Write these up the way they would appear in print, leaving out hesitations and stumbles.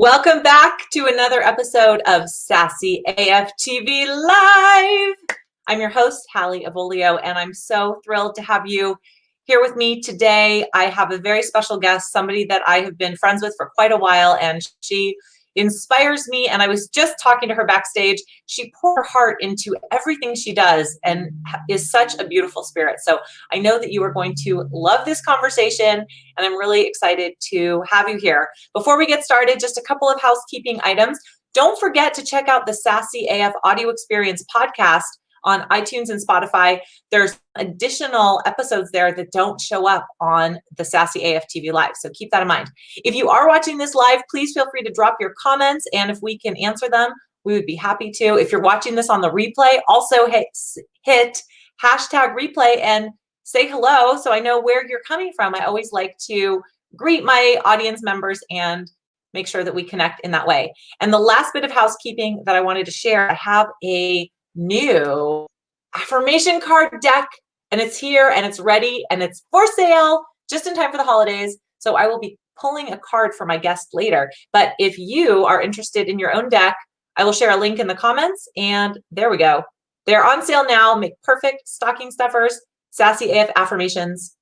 Welcome back to another episode of Sassy AF TV Live. I'm your host, Hallie Avolio, and I'm so thrilled to have you here with me today. I have a very special guest, somebody that I have been friends with for quite a while, and she inspires me. And I was just talking to her backstage. She poured her heart into everything she does and is such a beautiful spirit. So I know that you are going to love this conversation, and I'm really excited to have you here. Before we get started, just a couple of housekeeping items. Don't forget to check out the Sassy AF Audio Experience podcast on iTunes and Spotify. There's additional episodes there that don't show up on the Sassy AF TV Live, so keep that in mind. If you are watching this live, please feel free to drop your comments, and if we can answer them, we would be happy to. If you're watching this on the replay, also hit hashtag replay and say hello so I know where you're coming from. I always like to greet my audience members and make sure that we connect in that way. And the last bit of housekeeping that I wanted to share, I have a new affirmation card deck, and it's here and it's ready and it's for sale just in time for the holidays. So I will be pulling a card for my guest later. But if you are interested in your own deck, I will share a link in the comments, and there we go. They're on sale now. Make perfect stocking stuffers, Sassy AF affirmations.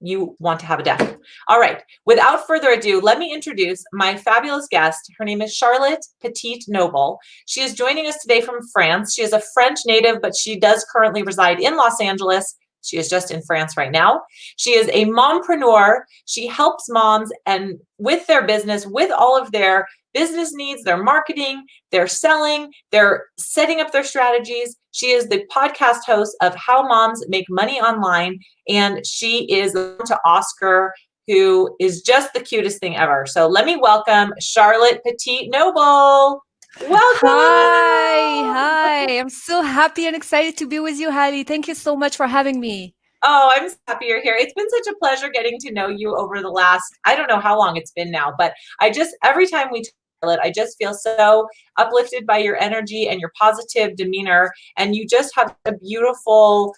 You want to have a deck. All right, without further ado, let me introduce my fabulous guest. Her name is Charlotte Petit Noble. She is joining us today from France. She is a French native, but she does currently reside in Los Angeles. She is just in France right now. She is a mompreneur. She helps moms and with their business, with all of their business needs, their marketing, their selling, their setting up their strategies. She is the podcast host of How Moms Make Money Online, and she is to Oscar, who is just the cutest thing ever. So let me welcome Charlotte Petit Noble. Welcome. Hi. I'm so happy and excited to be with you, Hallie. Thank you so much for having me. Oh, I'm so happy you're here. It's been such a pleasure getting to know you over the last, I don't know how long it's been now, but every time we talk, I just feel so uplifted by your energy and your positive demeanor, and you just have a beautiful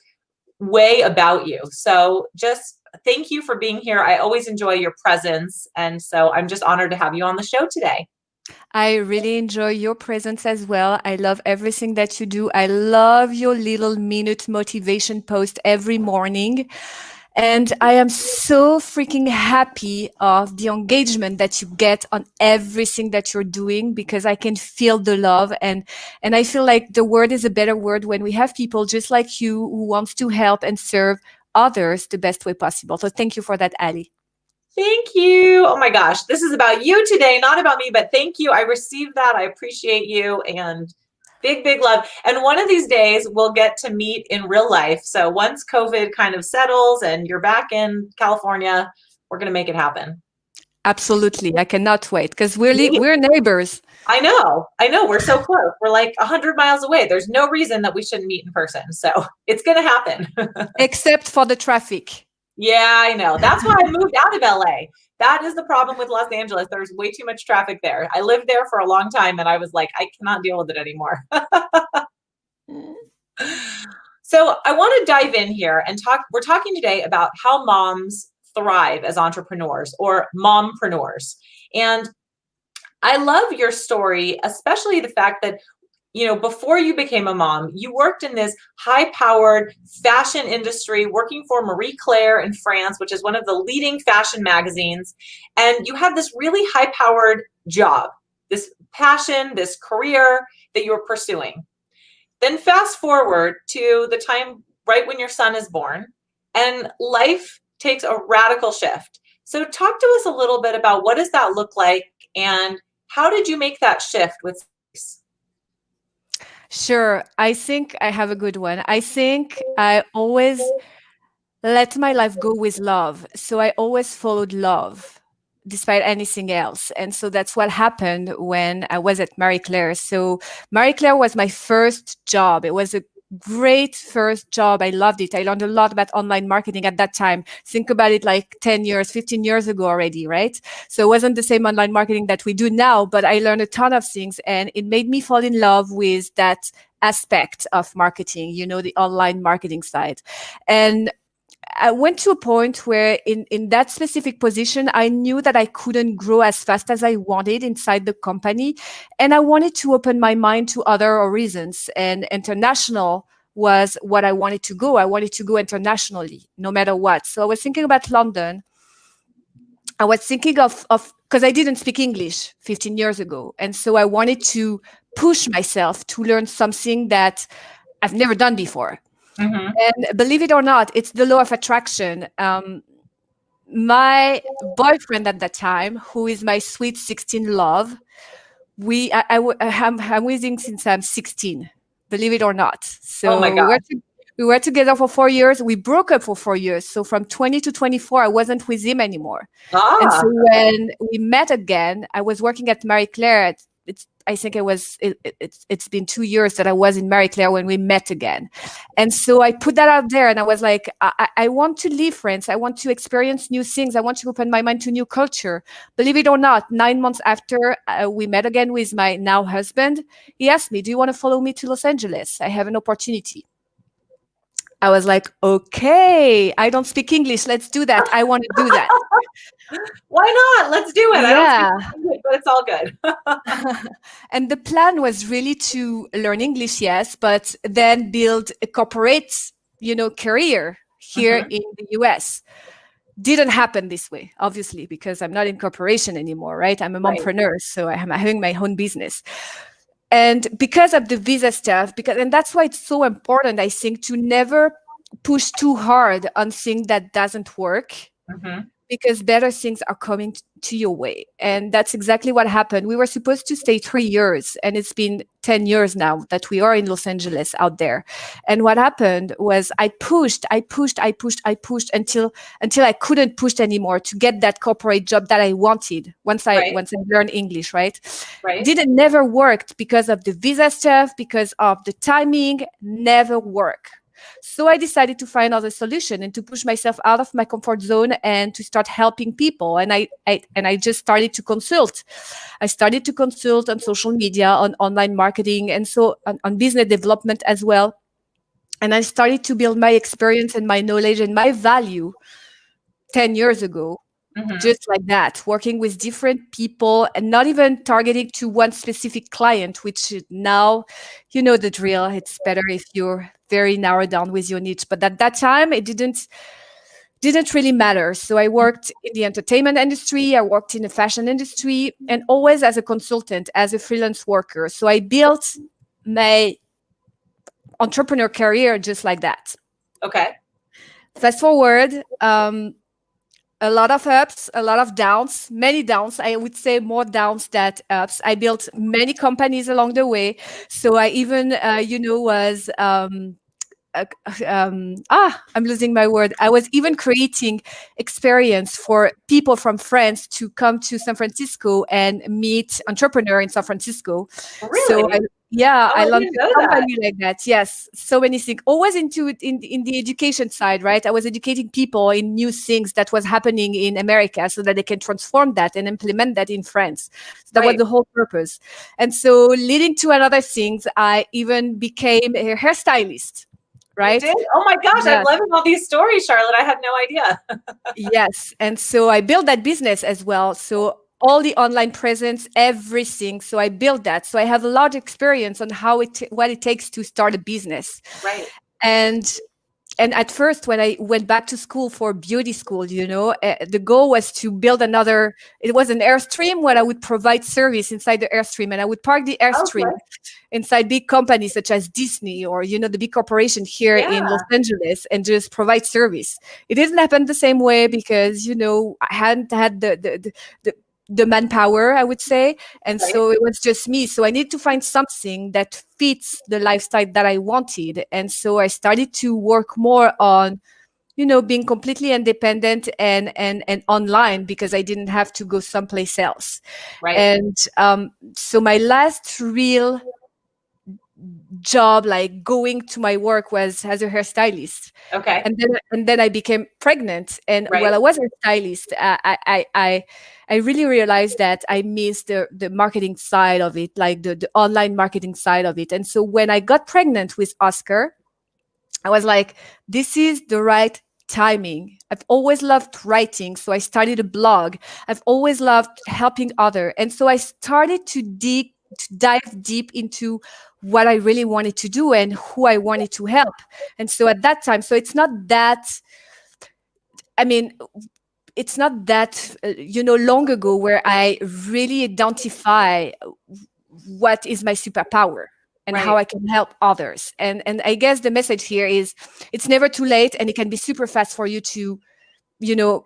way about you. So just thank you for being here. I always enjoy your presence, and so I'm just honored to have you on the show today. I really enjoy your presence as well. I love everything that you do. I love your little minute motivation post every morning. And I am so freaking happy of the engagement that you get on everything that you're doing, because I can feel the love. And I feel like the word is a better word when we have people just like you who wants to help and serve others the best way possible. So thank you for that, Ali. Thank you. Oh my gosh, this is about you today, not about me, but thank you. I received that. I appreciate you, and big, big love. And one of these days we'll get to meet in real life. So once COVID kind of settles and you're back in California, we're going to make it happen. Absolutely. I cannot wait, because we're neighbors. I know. We're so close. We're like 100 miles away. There's no reason that we shouldn't meet in person. So it's going to happen. Except for the traffic. Yeah, I know. That's why I moved out of LA. That is the problem with Los Angeles. There's way too much traffic there. I lived there for a long time, and I was like, I cannot deal with it anymore. So I want to dive in here and talk. We're talking today about how moms thrive as entrepreneurs, or mompreneurs. And I love your story, especially the fact that, before you became a mom, you worked in this high-powered fashion industry, working for Marie Claire in France, which is one of the leading fashion magazines. And you had this really high-powered job, this passion, this career that you were pursuing. Then fast forward to the time right when your son is born, and life takes a radical shift. So talk to us a little bit about what does that look like, and how did you make that shift with Sassy? Sure. I think I have a good one. I think I always let my life go with love. So I always followed love despite anything else. And so that's what happened when I was at Marie Claire. So Marie Claire was my first job. It was a great first job. I loved it. I learned a lot about online marketing at that time. Think about it, like 10 years, 15 years ago already, right? So it wasn't the same online marketing that we do now, but I learned a ton of things, and it made me fall in love with that aspect of marketing, the online marketing side. And I went to a point where in that specific position, I knew that I couldn't grow as fast as I wanted inside the company. And I wanted to open my mind to other horizons, and international was what I wanted to go. I wanted to go internationally, no matter what. So I was thinking about London. I was thinking of because I didn't speak English 15 years ago. And so I wanted to push myself to learn something that I've never done before. Mm-hmm. And believe it or not, it's the law of attraction. My boyfriend at that time, who is my sweet 16 love, I'm with him since I'm 16, believe it or not. Oh my So God. we were together for 4 years. We broke up for 4 years. So from 20 to 24, I wasn't with him anymore. And so when we met again, I was working at Marie Claire. I think it's been 2 years that I was in Marie Claire when we met again. And so I put that out there, and I was like, I want to leave France. I want to experience new things. I want to open my mind to new culture. Believe it or not, 9 months after we met again with my now husband, he asked me, do you want to follow me to Los Angeles? I have an opportunity. I was like, okay, I don't speak English. Let's do that. I want to do that. Why not? Let's do it. Yeah. I don't speak English, but it's all good. And the plan was really to learn English, yes, but then build a corporate, career here in the US. Didn't happen this way, obviously, because I'm not in corporation anymore, right? I'm a mompreneur, so I'm having my own business. And because of the visa stuff, and that's why it's so important, I think, to never push too hard on things that doesn't work, because better things are coming to your way. And that's exactly what happened. We were supposed to stay 3 years, and it's been 10 years now that we are in Los Angeles out there. And what happened was I pushed until I couldn't push anymore to get that corporate job that I wanted once I learned English, right? Didn't never worked because of the visa stuff, because of the timing, never worked. So I decided to find other solution and to push myself out of my comfort zone and to start helping people. And I just started to consult. I started to consult on social media, on online marketing, and so on business development as well. And I started to build my experience and my knowledge and my value 10 years ago. Just like that, working with different people and not even targeting to one specific client, which now, you know the drill. It's better if you're very narrowed down with your niche. But at that time, it didn't really matter. So I worked in the entertainment industry. I worked in the fashion industry, and always as a consultant, as a freelance worker. So I built my entrepreneur career just like that. Okay. Fast forward, a lot of ups, a lot of downs, many downs. I would say more downs than ups. I built many companies along the way. So I even, was, I'm losing my word. I was even creating experience for people from France to come to San Francisco and meet entrepreneur in San Francisco. Really? So I launched a company like that. Yes, so many things. Always in the education side, right? I was educating people in new things that was happening in America, so that they can transform that and implement that in France. So that was the whole purpose. And so, leading to another things, I even became a hairstylist. Right? You did? Oh my gosh, yes. I'm loving all these stories, Charlotte. I had no idea. Yes, and so I built that business as well. So all the online presence, everything. So I built that. So I have a lot of experience on what it takes to start a business. Right. And at first, when I went back to school for beauty school, the goal was to build it was an Airstream where I would provide service inside the Airstream, and I would park the Airstream inside big companies such as Disney or, the big corporation here in Los Angeles, and just provide service. It didn't happen the same way because, I hadn't had the manpower, I would say. And so it was just me. So I needed to find something that fits the lifestyle that I wanted. And so I started to work more on, being completely independent and online, because I didn't have to go someplace else. Right. And so my last real job, like going to my work, was as a hairstylist. Okay. And then I became pregnant, and while I was a stylist, I really realized that I missed the marketing side of it, like the online marketing side of it. And so when I got pregnant with Oscar, I was like, this is the right timing. I've always loved writing, so I started a blog. I've always loved helping others. And so I started to dive deep into what I really wanted to do and who I wanted to help. And so at that time, so it's not that, I mean, it's not that, long ago where I really identify what is my superpower and how Right. I can help others. And I guess the message here is it's never too late, and it can be super fast for you to,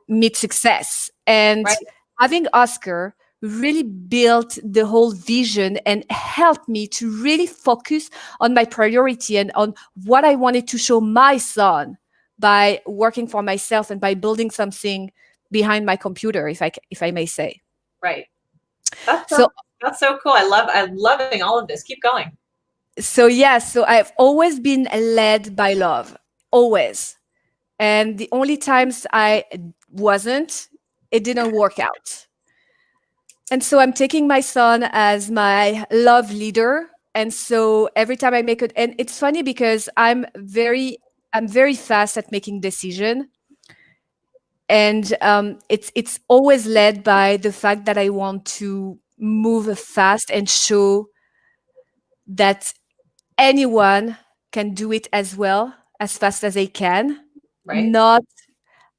meet success. And Right. having Oscar really built the whole vision and helped me to really focus on my priority and on what I wanted to show my son by working for myself and by building something behind my computer, if I may say. Right. That's So so that's so cool. I'm loving all of this. Keep going. so I've always been led by love, always. And the only times I wasn't, it didn't work out. And so I'm taking my son as my love leader. And so every time I make it, and it's funny because I'm very fast at making decision. And it's always led by the fact that I want to move fast and show that anyone can do it as well, as fast as they can, Right. not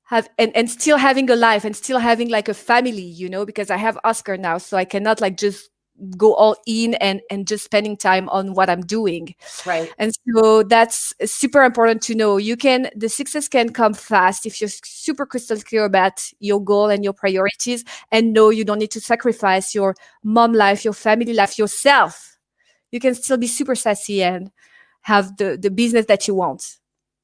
have and still having a life and still having like a family, because I have Oscar now, so I cannot like just go all in and just spending time on what I'm doing. Right. And so that's super important to know. The success can come fast if you're super crystal clear about your goal and your priorities, and no, you don't need to sacrifice your mom life, your family life, yourself. You can still be super sassy and have the business that you want.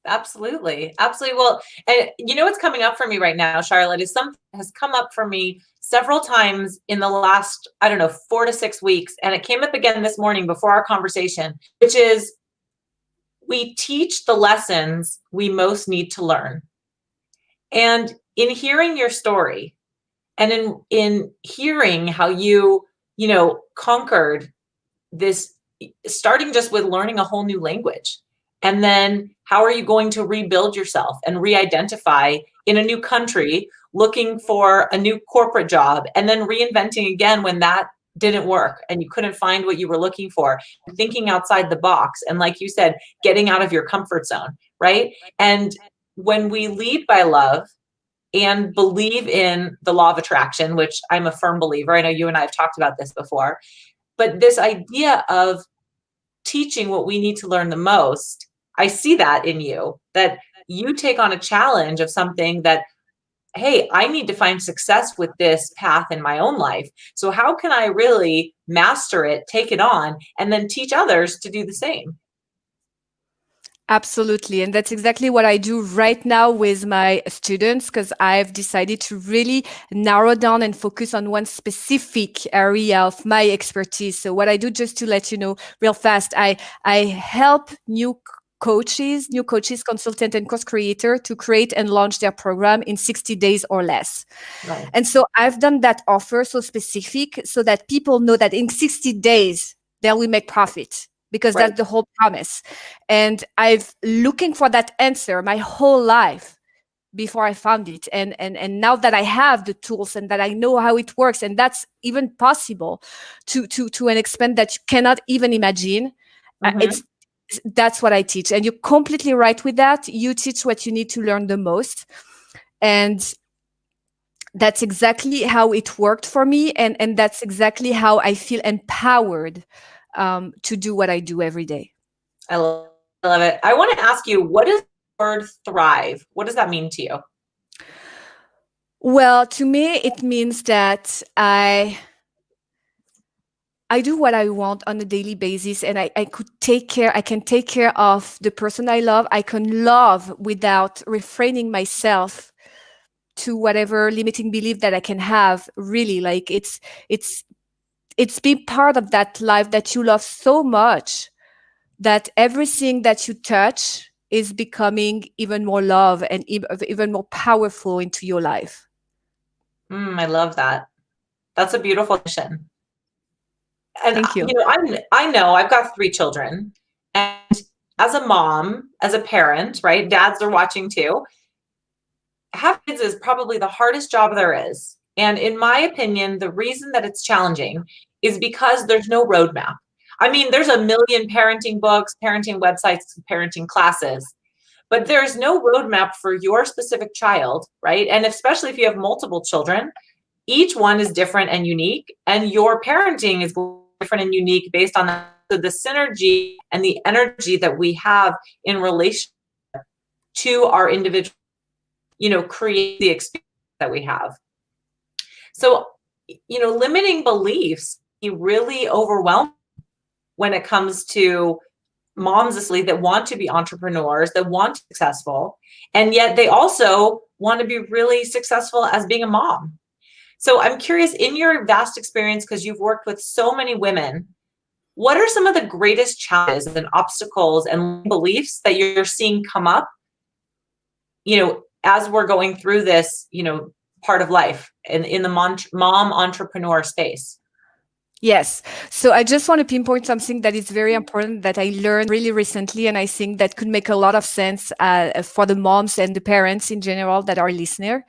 Absolutely. Absolutely. Well, and you know what's coming up for me right now, Charlotte, is something that has come up for me several times in the last, I don't know, 4 to 6 weeks. And it came up again this morning before our conversation, which is we teach the lessons we most need to learn. And in hearing your story and in hearing how you conquered this, starting just with learning a whole new language. And then how are you going to rebuild yourself and re-identify in a new country, looking for a new corporate job, and then reinventing again when that didn't work and you couldn't find what you were looking for, thinking outside the box. And like you said, getting out of your comfort zone, right? And when we lead by love and believe in the law of attraction, which I'm a firm believer, I know you and I have talked about this before, but this idea of teaching what we need to learn the most, I see that in you, that you take on a challenge of something that, hey, I need to find success with this path in my own life. So how can I really master it, take it on, and then teach others to do the same? Absolutely. And that's exactly what I do right now with my students, because I've decided to really narrow down and focus on one specific area of my expertise. So what I do, just to let you know real fast, I help new coaches, consultant, and course creator to create and launch their program in 60 days or less. Right. And so I've done that offer so specific so that people know that in 60 days, they will make profit, because Right. that's the whole promise. And I've looking for that answer my whole life before I found it. And now that I have the tools and that I know how it works, and that's even possible to an extent that you cannot even imagine, Mhm. that's what I teach. And you're completely right with that. You teach what you need to learn the most. And that's exactly how it worked for me. And that's exactly how I feel empowered to do what I do every day. I love it. I want to ask you, what is the word thrive? What does that mean to you? Well, to me, it means that I do what I want on a daily basis, and I can take care of the person I love. I can love without refraining myself to whatever limiting belief that I can have. Really, like it's being part of that life that you love so much that everything that you touch is becoming even more love and even more powerful into your life. I love that. That's a beautiful mission. And Thank you. I know I've got 3 children, and as a mom, as a parent, right? Dads are watching too. having kids is probably the hardest job there is. And in my opinion, the reason that it's challenging is because there's no roadmap. I mean, there's a million parenting books, parenting websites, parenting classes, but there's no roadmap for your specific child, right? And especially if you have multiple children, each one is different and unique, and your parenting is different and unique based on the synergy and the energy that we have in relation to our individual, create the experience that we have. So, limiting beliefs really overwhelm when it comes to moms asleep that want to be entrepreneurs, that want to be successful, and yet they also want to be really successful as being a mom. So I'm curious, in your vast experience, because you've worked with so many women, what are some of the greatest challenges and obstacles and beliefs that you're seeing come up, as we're going through this, part of life in the mom entrepreneur space? Yes. So I just want to pinpoint something that is very important that I learned really recently, and I think that could make a lot of sense for the moms and the parents in general that are listening.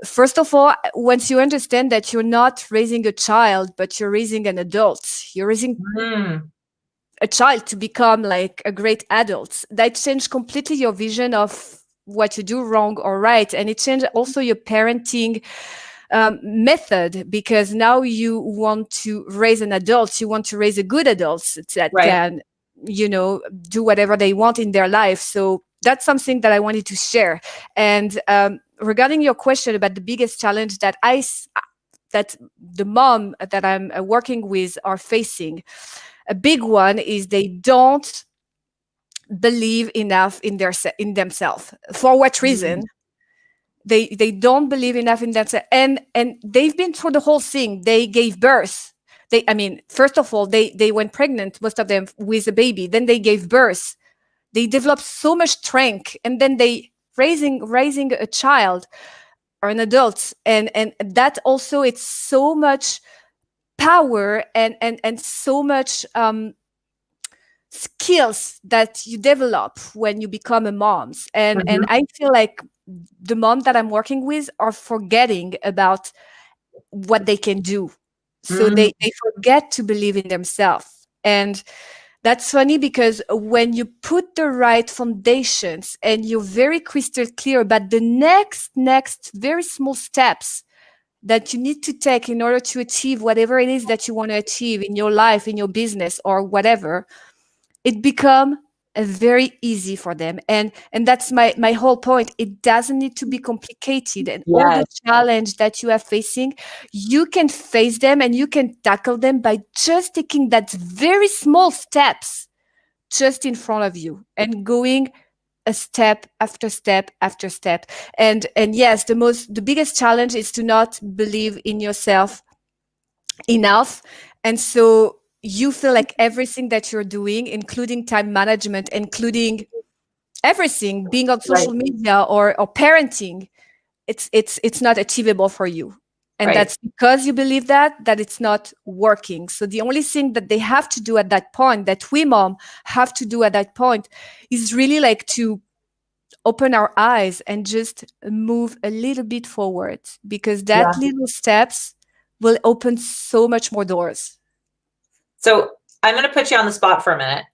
First of all, once you understand that you're not raising a child, but you're raising an adult, you're raising a child to become like a great adult, that changed completely your vision of what you do wrong or right. And it changed also your parenting method, because now you want to raise an adult, you want to raise a good adult that can, do whatever they want in their life. So that's something that I wanted to share. And regarding your question about the biggest challenge that the mom that I'm working with are facing, a big one is they don't believe enough in themselves. For what reason? They don't believe enough in themselves, and they've been through the whole thing. They gave birth. First of all, they went pregnant, most of them, with a baby. Then they gave birth. They developed so much strength, and then they raising a child or an adult, and that also, it's so much power and so much skills that you develop when you become a mom. And I feel like the mom that I'm working with are forgetting about what they can do. So they forget to believe in themselves. And that's funny, because when you put the right foundations and you're very crystal clear about the next very small steps that you need to take in order to achieve whatever it is that you want to achieve in your life, in your business, or whatever, it become very easy for them. And that's my whole point. It doesn't need to be complicated. And all the challenge that you are facing, you can face them and you can tackle them by just taking that very small steps just in front of you and going a step after step after step. And yes, the biggest challenge is to not believe in yourself enough. And so you feel like everything that you're doing, including time management, including everything, being on social media or parenting, it's not achievable for you. And that's because you believe that it's not working. So the only thing that they have to do at that point, that we mom have to do at that point, is really like to open our eyes and just move a little bit forward, because that little steps will open so much more doors. So I'm going to put you on the spot for a minute.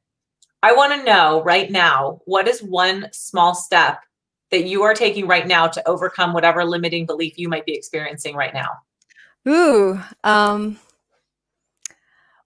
I want to know right now, what is one small step that you are taking right now to overcome whatever limiting belief you might be experiencing right now?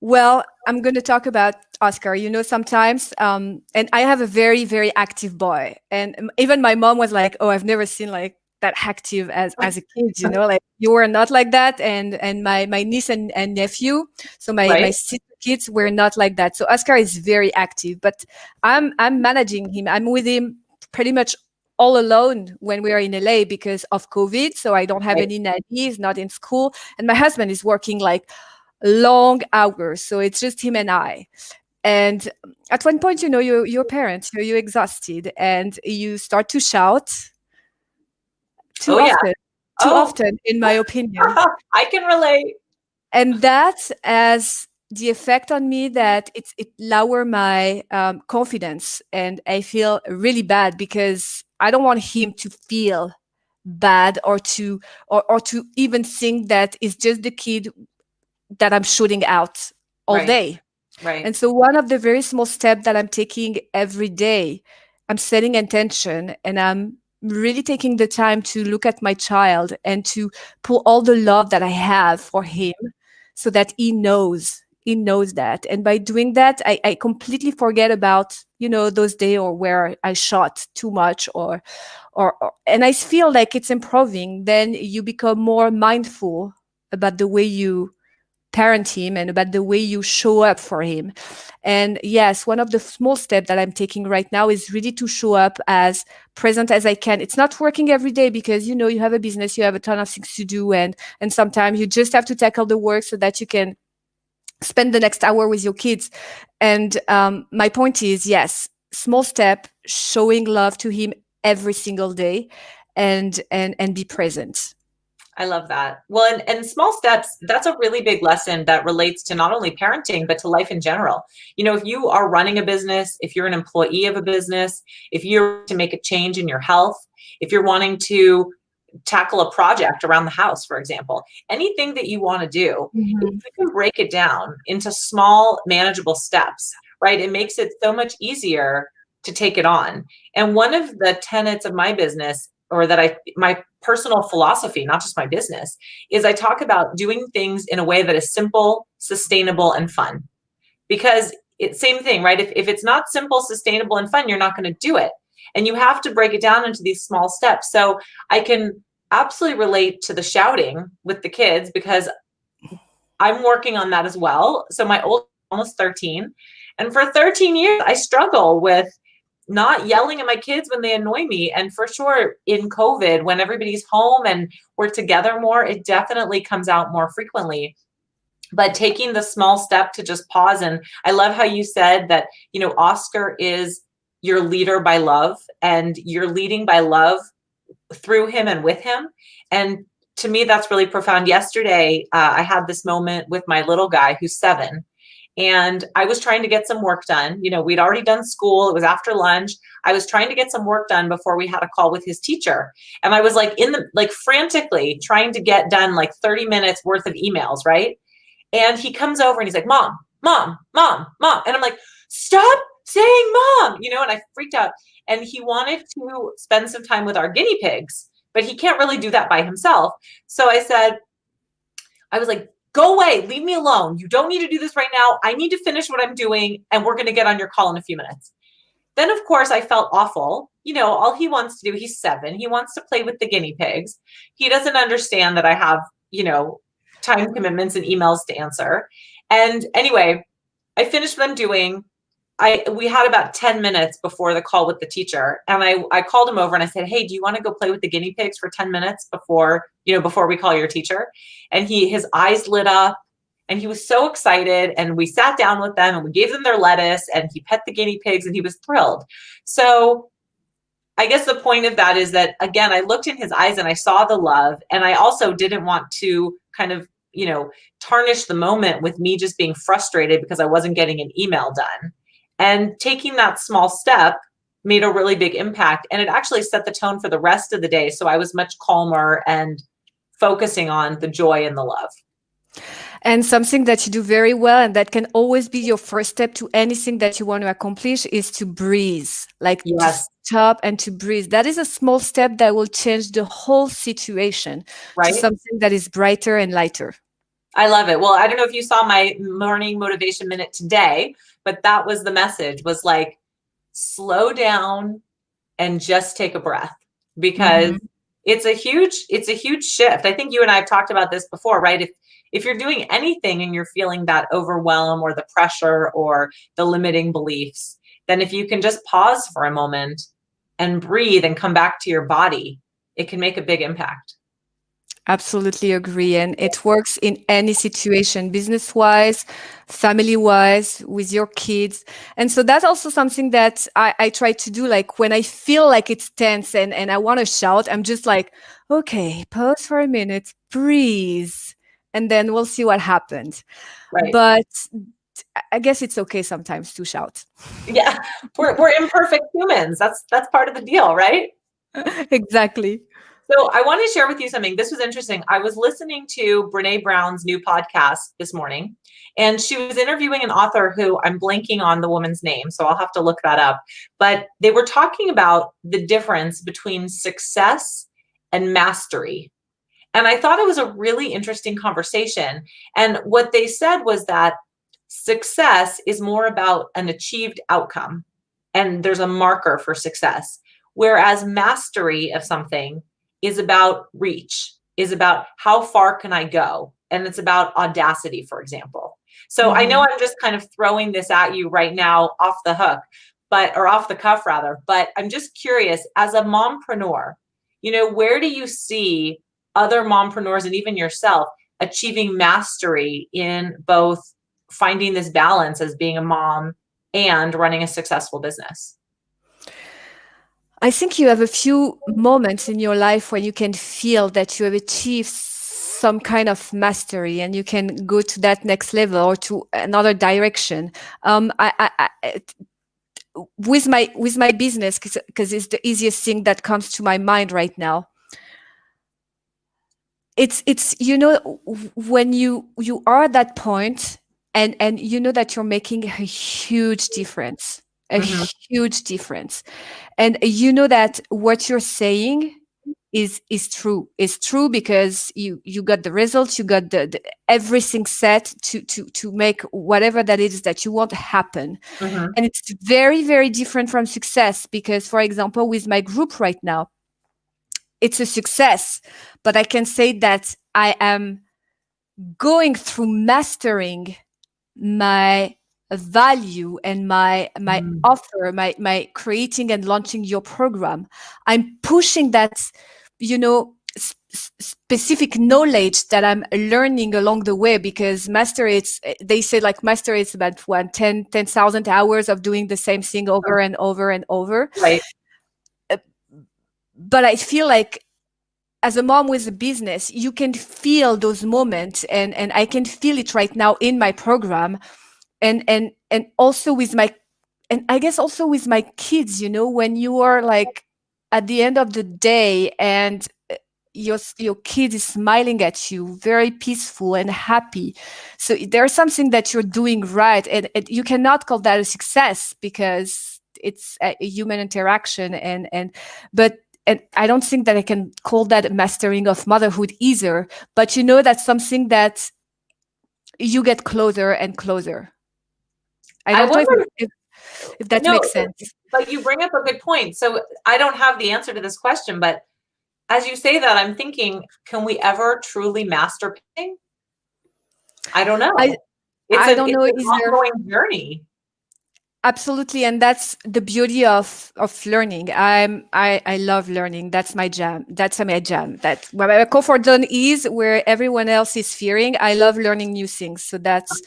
Well, I'm going to talk about Oscar. Sometimes, and I have a very, very active boy. And even my mom was like, oh, I've never seen like that active as a kid, like you were not like that. And my niece and nephew, so my sister kids were not like that. So Oscar is very active, but I'm managing him. I'm with him pretty much all alone when we are in LA because of COVID. So I don't have any nannies, not in school. And my husband is working like long hours. So it's just him and I. And at one point, you're a parent, you're exhausted, and you start to shout too often, in my opinion. I can relate. And that has the effect on me that it lower my confidence, and I feel really bad because I don't want him to feel bad or to even think that it's just the kid that I'm shooting out all Right. day. Right. And so one of the very small steps that I'm taking every day, I'm setting intention and I'm really taking the time to look at my child and to pull all the love that I have for him so that he knows that. And by doing that, I completely forget about, those days or where I shot too much or and I feel like it's improving. Then you become more mindful about the way you parent him and about the way you show up for him. And yes, one of the small steps that I'm taking right now is really to show up as present as I can. It's not working every day because you have a business, you have a ton of things to do, and sometimes you just have to tackle the work so that you can spend the next hour with your kids. And my point is, yes, small step, showing love to him every single day, and be present. I love that. Well, and small steps, that's a really big lesson that relates to not only parenting, but to life in general. If you are running a business, if you're an employee of a business, if you're to make a change in your health, if you're wanting to tackle a project around the house, for example, anything that you want to do, if Mhm. you can break it down into small, manageable steps, right? It makes it so much easier to take it on. And one of the tenets of my business, or my personal philosophy, not just my business, is I talk about doing things in a way that is simple, sustainable, and fun. Because it's same thing, right? If it's not simple, sustainable, and fun, you're not going to do it. And you have to break it down into these small steps. So I can absolutely relate to the shouting with the kids because I'm working on that as well. So my old almost 13. And for 13 years, I struggle with not yelling at my kids when they annoy me. And for sure, in COVID, when everybody's home and we're together more, it definitely comes out more frequently. But taking the small step to just pause. And I love how you said that, Oscar is your leader by love, and you're leading by love through him and with him. And to me, that's really profound. Yesterday, I had this moment with my little guy who's 7. And I was trying to get some work done. We'd already done school. It was after lunch. I was trying to get some work done before we had a call with his teacher. And I was frantically trying to get done 30 minutes worth of emails, right? And he comes over and he's like, Mom, Mom, Mom, Mom. And I'm like, stop saying Mom, and I freaked out. And he wanted to spend some time with our guinea pigs, but he can't really do that by himself. So I was like, go away, leave me alone. You don't need to do this right now. I need to finish what I'm doing, and we're going to get on your call in a few minutes. Then, of course, I felt awful. All he wants to do, he's 7. He wants to play with the guinea pigs. He doesn't understand that I have, time commitments and emails to answer. And anyway, I finished what I'm doing. We had about 10 minutes before the call with the teacher. And I called him over and I said, hey, do you want to go play with the guinea pigs for 10 minutes before we call your teacher? And his eyes lit up and he was so excited. And we sat down with them and we gave them their lettuce and he pet the guinea pigs and he was thrilled. So I guess the point of that is that, again, I looked in his eyes and I saw the love. And I also didn't want to kind of, tarnish the moment with me just being frustrated because I wasn't getting an email done. And taking that small step made a really big impact. And it actually set the tone for the rest of the day. So I was much calmer and focusing on the joy and the love. And something that you do very well, and that can always be your first step to anything that you want to accomplish, is to breathe, Yes. to stop and to breathe. That is a small step that will change the whole situation Right. to something that is brighter and lighter. I love it. Well, I don't know if you saw my morning motivation minute today, but that was the message, was slow down and just take a breath, because it's a huge shift. I think you and I have talked about this before, right? If you're doing anything and you're feeling that overwhelm or the pressure or the limiting beliefs, then if you can just pause for a moment and breathe and come back to your body, it can make a big impact. Absolutely agree. And it works in any situation, business-wise, family-wise, with your kids. And so that's also something that I try to do. When I feel like it's tense and I want to shout, I'm just like, okay, pause for a minute, breathe, and then we'll see what happens. Right. But I guess it's okay sometimes to shout. Yeah, we're imperfect humans. That's part of the deal, right? Exactly. So I want to share with you something. This was interesting. I was listening to Brene Brown's new podcast this morning, and she was interviewing an author who I'm blanking on the woman's name, so I'll have to look that up. But they were talking about the difference between success and mastery. And I thought it was a really interesting conversation. And what they said was that success is more about an achieved outcome, and there's a marker for success. Whereas mastery of something is about reach, is about how far can I go? And it's about audacity, for example. So I know Mhm. I'm just kind of throwing this at you right now off the hook, or off the cuff rather, but I'm just curious, as a mompreneur, where do you see other mompreneurs and even yourself achieving mastery in both finding this balance as being a mom and running a successful business? I think you have a few moments in your life where you can feel that you have achieved some kind of mastery and you can go to that next level or to another direction. With my business, because it's the easiest thing that comes to my mind right now. It's when you are at that point and you know that you're making a huge difference, a Mm-hmm. huge difference, and you know that what you're saying is true because you got the results, you got the everything set to make whatever that is that you want happen. Mm-hmm. And it's very, very different from success because, for example, with my group right now, it's a success, but I can say that I am going through mastering my value and my Mm-hmm. offer, my creating and launching your program. I'm pushing that, specific knowledge that I'm learning along the way, because they say like master it's about 10,000 hours of doing the same thing over and over and over. Right. But I feel like as a mom with a business, you can feel those moments, and I can feel it right now in my program, and also with my, and I guess also with my kids, when you are like at the end of the day and your kid is smiling at you, very peaceful and happy. So there's something that you're doing right, and you cannot call that a success because it's a human interaction, but and I don't think that I can call that a mastering of motherhood either. But that's something that you get closer and closer. I I don't know if wonder, if, if that no, makes sense. but you bring up a good point. So I don't have the answer to this question, but as you say that, I'm thinking, can we ever truly master painting? I don't I know. It's I an don't it's know an either. ongoing journey. Absolutely, and that's the beauty of learning. I love learning. That's my jam. That's my jam. That's where my comfort zone is, where everyone else is fearing. I love learning new things. So that's,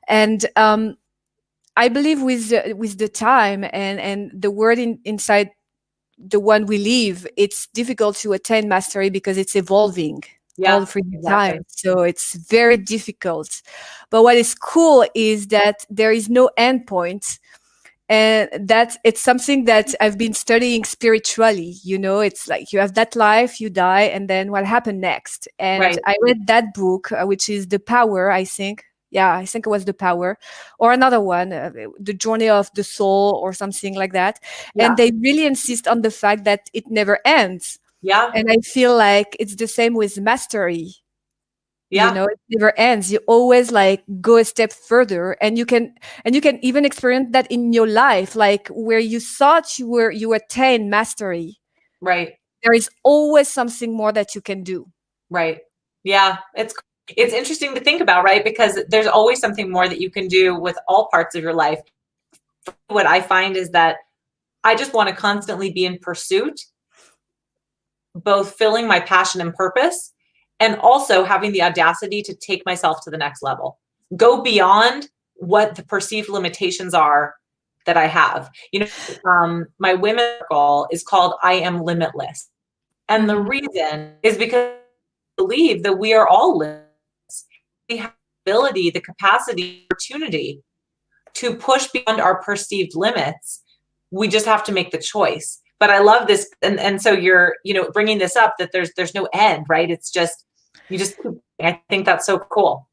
and I believe with the time and the word inside the one we live, it's difficult to attain mastery because it's evolving all Yeah, the freaking exactly. time. So it's very difficult. But what is cool is that there is no endpoint, and that it's something that I've been studying spiritually. It's like you have that life, you die, and then what happened next? And Right. I read that book, which is The Power, I think. Yeah, I think it was The Power, or another one, The Journey of the Soul, or something like that. And Yeah. they really insist on the fact that it never ends. Yeah. And I feel like it's the same with mastery. Yeah. It never ends. You always like go a step further, and you can even experience that in your life, like where you thought you attained mastery, Right. there is always something more that you can do. Right. Yeah. It's interesting to think about, right? Because there's always something more that you can do with all parts of your life. What I find is that I just want to constantly be in pursuit, both filling my passion and purpose, and also having the audacity to take myself to the next level, go beyond what the perceived limitations are that I have. My women goal is called I Am Limitless. And the Mhm. reason is because I believe that we are all limitless. We have the ability, the capacity, opportunity to push beyond our perceived limits. We just have to make the choice. but I love this. And so you're, bringing this up that there's no end, right? It's just, I think that's so cool.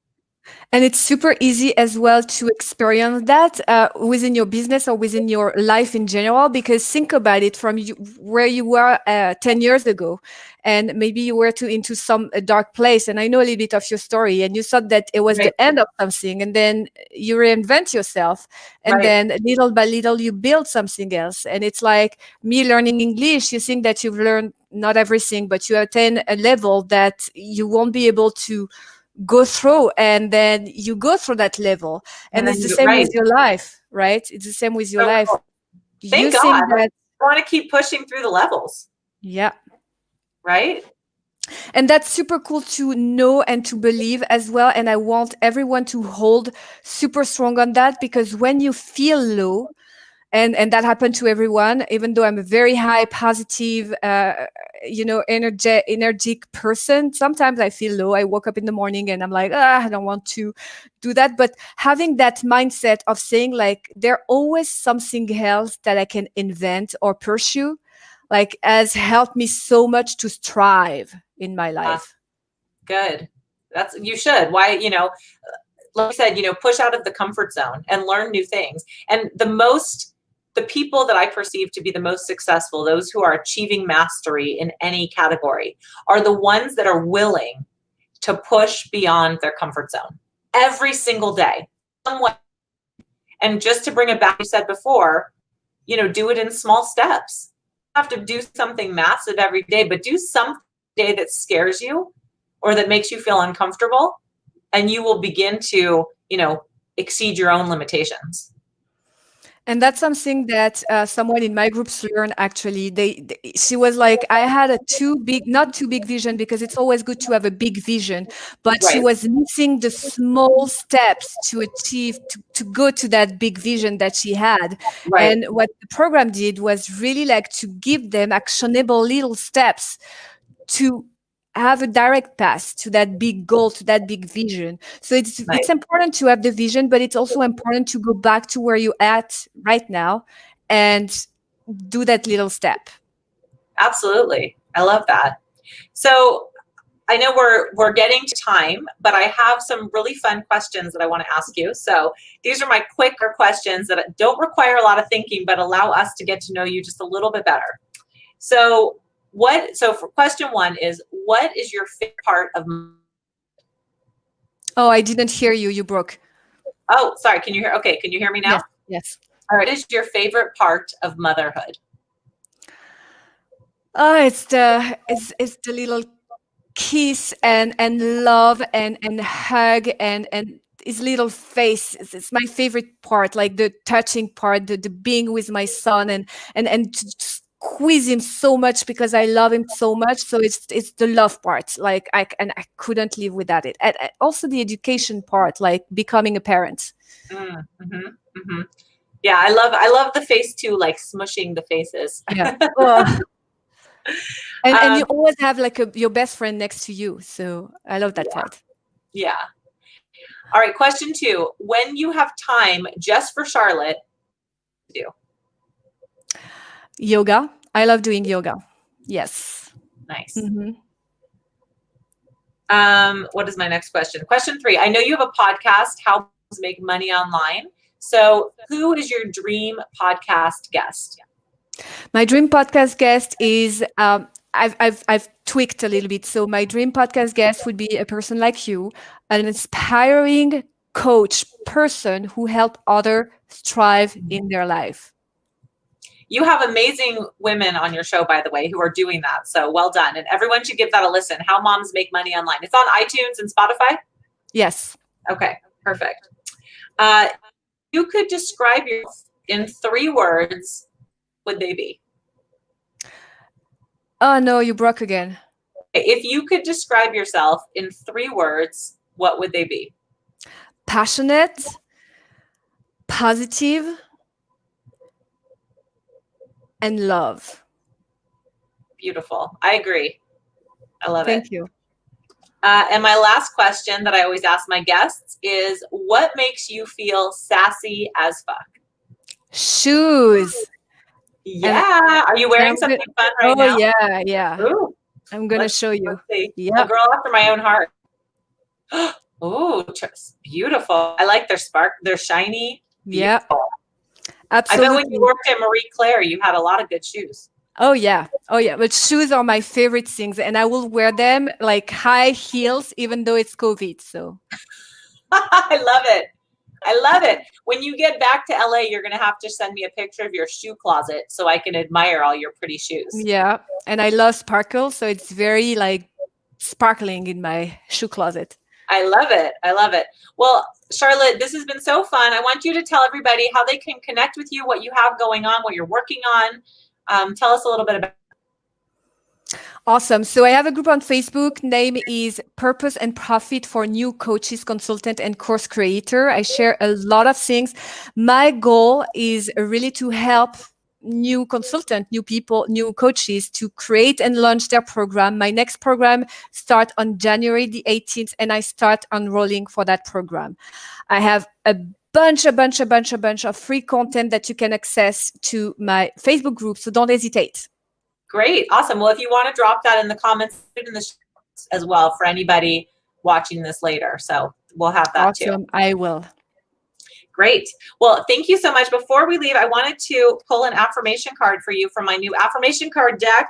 And it's super easy as well to experience that within your business or within your life in general, because think about it from where you were 10 years ago, and maybe you were into some dark place. And I know a little bit of your story, and you thought that it was Right. the end of something, and then you reinvent yourself, and Right. then little by little you build something else. And it's like me learning English. You think that you've learned not everything, but you attain a level that you won't be able to go through, and then you go through that level, and it's the same with your life, right? It's the same with your life. Cool. You Thank God. that I want to keep pushing through the levels. Yeah. Right. And that's super cool to know and to believe as well. And I want everyone to hold super strong on that, because when you feel low, and that happened to everyone, even though I'm a very high positive, energetic person, sometimes I feel low. I woke up in the morning and I'm like, I don't want to do that. But having that mindset of saying like, there's always something else that I can invent or pursue, like, has helped me so much to strive in my life. Good. You should. Why, like I said, push out of the comfort zone and learn new things. And the people that I perceive to be the most successful, those who are achieving mastery in any category, are the ones that are willing to push beyond their comfort zone every single day. And just to bring it back, you said before, do it in small steps. You have to do something massive every day, but do some day that scares you or that makes you feel uncomfortable, and you will begin to, exceed your own limitations. And that's something that someone in my groups learned, actually. She was like, I had not too big vision, because it's always good to have a big vision, but Right. she was missing the small steps to achieve, to go to that big vision that she had. Right. And what the program did was really like to give them actionable little steps to have a direct path to that big goal, to that big vision. So it's important to have the vision, but it's also important to go back to where you're at right now and do that little step. Absolutely. I love that. So I know we're getting to time, but I have some really fun questions that I want to ask you. So these are my quicker questions that don't require a lot of thinking, but allow us to get to know you just a little bit better. So for question one is, what is your favorite part of? Oh, I didn't hear you. You broke. Oh, sorry. Can you hear? Okay. Can you hear me now? Yes. All right. What is your favorite part of motherhood? Oh, it's the little kiss and love and hug and his little face. It's my favorite part, like the touching part, the being with my son and to squeeze him so much because I love him so much. So it's the love part. Like I couldn't live without it. And also the education part, like becoming a parent. Mm-hmm, mm-hmm. Yeah, I love the face too, like smushing the faces. Yeah. And you always have like your best friend next to you. So I love that part. Yeah. All right. Question two. When you have time just for Charlotte, what do you do? Yoga. I love doing yoga. Yes. Nice. Mm-hmm. What is my next question? Question three. I know you have a podcast, How to Make Money Online. So who is your dream podcast guest? My dream podcast guest is, I've tweaked a little bit. So my dream podcast guest would be a person like you, an inspiring coach person who help others thrive in their life. You have amazing women on your show, by the way, who are doing that. So well done. And everyone should give that a listen. How Moms Make Money Online. It's on iTunes and Spotify? Yes. Okay, perfect. You could describe yourself in 3 words. Would they be? Oh, no, you broke again. If you could describe yourself in 3 words, what would they be? Passionate, positive, and love. Beautiful. I agree. I love it. Thank you. And my last question that I always ask my guests is, what makes you feel sassy as fuck? Shoes. And Yeah. Are you wearing I'm something good. fun right Oh, now? yeah, yeah. Ooh, I'm gonna show let's you. see. A Yep, girl after my own heart. Oh, beautiful. I like their spark. They're shiny. yep, Beautiful. I bet when you absolutely. worked at Marie Claire, you had a lot of good shoes. Oh, yeah. Oh, yeah. But shoes are my favorite things, and I will wear them like high heels, even though it's COVID. So, I love it. I love it. When you get back to LA, you're going to have to send me a picture of your shoe closet so I can admire all your pretty shoes. yeah. And I love sparkle, so it's very like sparkling in my shoe closet. I love it. I love it. Well, Charlotte, this has been so fun. I want you to tell everybody how they can connect with you, what you have going on, what you're working on. Tell us a little bit about. Awesome. So I have a group on Facebook. Name is Purpose and Profit for New Coaches, Consultant, and Course Creator. I share a lot of things. My goal is really to help new consultant, new people, new coaches to create and launch their program. My next program starts on January the 18th, and I start enrolling for that program. I have a bunch of free content that you can access to my Facebook group. So don't hesitate. Great. Awesome. Well, if you want to drop that in the comments in the as well for anybody watching this later. So we'll have that too. Awesome. I will. Great. Well, thank you so much. Before we leave, I wanted to pull an affirmation card for you from my new affirmation card deck.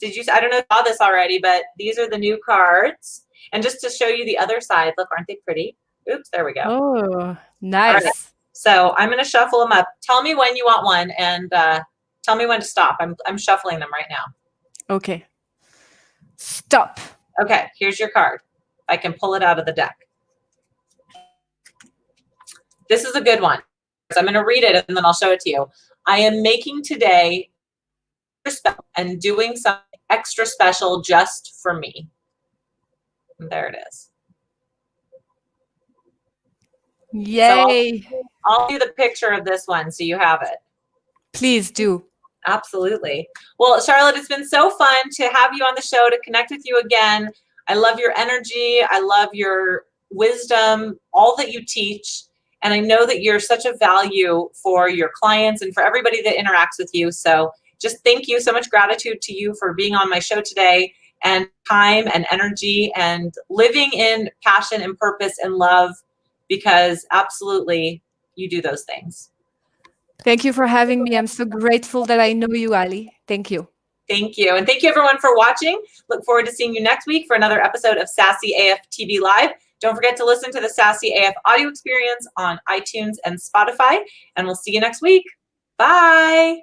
I don't know if you saw this already, but these are the new cards. And just to show you the other side, look, aren't they pretty? Oops, there we go. Oh, nice. Right. So I'm going to shuffle them up. Tell me when you want one and tell me when to stop. I'm shuffling them right now. Okay. Stop. Okay, here's your card. I can pull it out of the deck. This is a good one. So I'm going to read it and then I'll show it to you. I am making today and doing something extra special just for me. And there it is. Yay. So I'll do the picture of this one so you have it. Please do. Absolutely. Well, Charlotte, it's been so fun to have you on the show, to connect with you again. I love your energy. I love your wisdom, all that you teach. And I know that you're such a value for your clients and for everybody that interacts with you. So just thank you. So much gratitude to you for being on my show today, and time and energy and living in passion and purpose and love, because absolutely you do those things. Thank you for having me. I'm so grateful that I know you, Ali. Thank you. Thank you. And thank you everyone for watching. Look forward to seeing you next week for another episode of Sassy AF TV Live. Don't forget to listen to the Sassy AF audio experience on iTunes and Spotify. And we'll see you next week. Bye.